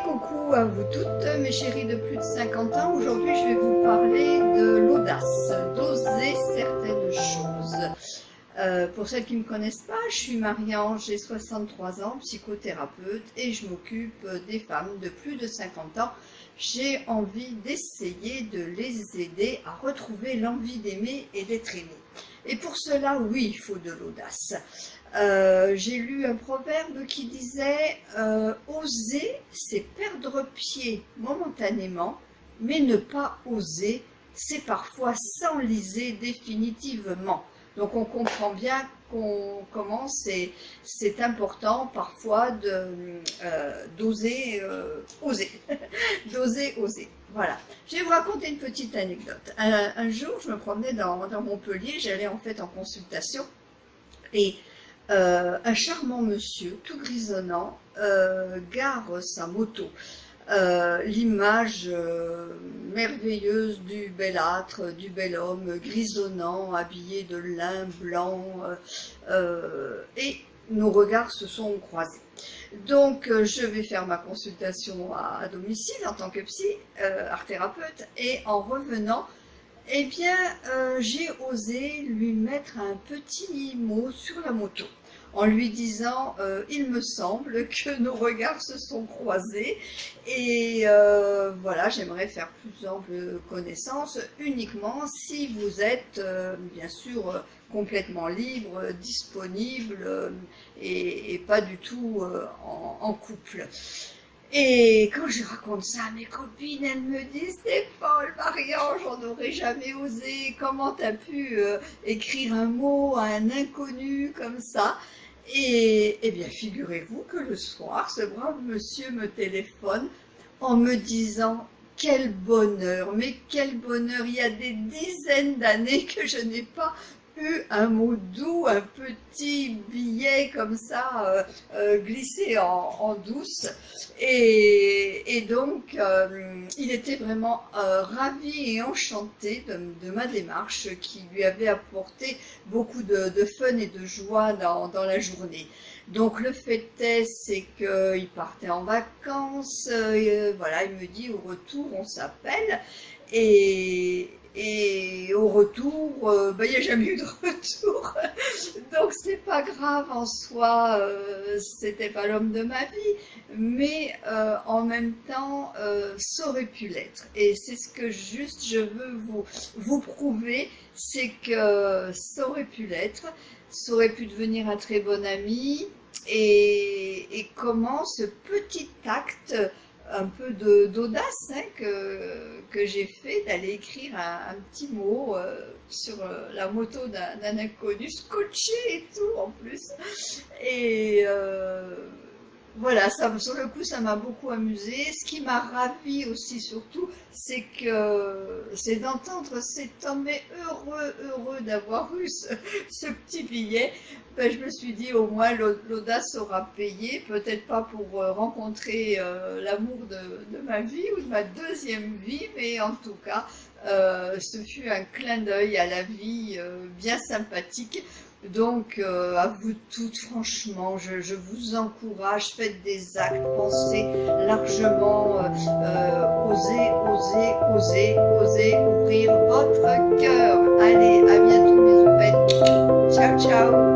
Coucou à vous toutes, mes chéris de plus de 50 ans. Aujourd'hui, je vais vous parler de l'audace, d'oser certaines choses. Pour celles qui ne me connaissent pas, je suis Marie-Ange, j'ai 63 ans, psychothérapeute, et je m'occupe des femmes de plus de 50 ans. J'ai envie d'essayer de les aider à retrouver l'envie d'aimer et d'être aimé. Et pour cela, oui, il faut de l'audace. J'ai lu un proverbe qui disait oser, c'est perdre pied momentanément, mais ne pas oser, c'est parfois s'enliser définitivement. Donc on comprend bien comment c'est important parfois d'oser oser. D'oser oser. Voilà. Je vais vous raconter une petite anecdote. Un jour, je me promenais dans Montpellier, j'allais en fait en consultation, et un charmant monsieur, tout grisonnant, gare sa moto. L'image merveilleuse du bel âtre, du bel homme grisonnant, habillé de lin blanc, et nos regards se sont croisés. Donc je vais faire ma consultation à domicile en tant que psy, art thérapeute, et en revenant, eh bien, j'ai osé lui mettre un petit mot sur la moto, en lui disant il me semble que nos regards se sont croisés, et voilà, j'aimerais faire plus ample connaissance uniquement si vous êtes, bien sûr, complètement libre, disponible, et pas du tout en couple. Et quand je raconte ça à mes copines, elles me disent « T'es folle, Marie-Ange, on n'aurait jamais osé, comment t'as pu écrire un mot à un inconnu comme ça ?» Et eh bien, figurez-vous que le soir, ce brave monsieur me téléphone en me disant « Quel bonheur, mais quel bonheur, il y a des dizaines d'années que je n'ai pas eu un mot doux, un petit billet comme ça glissé en douce. » Et donc, il était vraiment ravi et enchanté de ma démarche qui lui avait apporté beaucoup de fun et de joie dans la journée. Donc le fait est, c'est qu'il partait en vacances, voilà, il me dit au retour on s'appelle, et au retour, il n'y a jamais eu de retour, donc c'est pas grave en soi, c'était pas l'homme de ma vie, mais en même temps, ça aurait pu l'être, et c'est ce que juste je veux vous prouver, c'est que ça aurait pu l'être, ça aurait pu devenir un très bon ami, et comment ce petit acte, un peu d'audace que j'ai fait, d'aller écrire un petit mot sur la moto d'un inconnu, scotché et tout en plus. Et voilà, ça, sur le coup, ça m'a beaucoup amusé. Ce qui m'a ravi aussi, surtout, c'est d'entendre cet homme heureux d'avoir eu ce petit billet. Ben, je me suis dit, au moins, l'audace aura payé, peut-être pas pour rencontrer l'amour de ma vie ou de ma deuxième vie, mais en tout cas, ce fut un clin d'œil à la vie bien sympathique. Donc, à vous toutes, franchement, je vous encourage, faites des actes, pensez largement, osez ouvrir votre cœur. Allez, à bientôt mes oupettes. Ciao, ciao.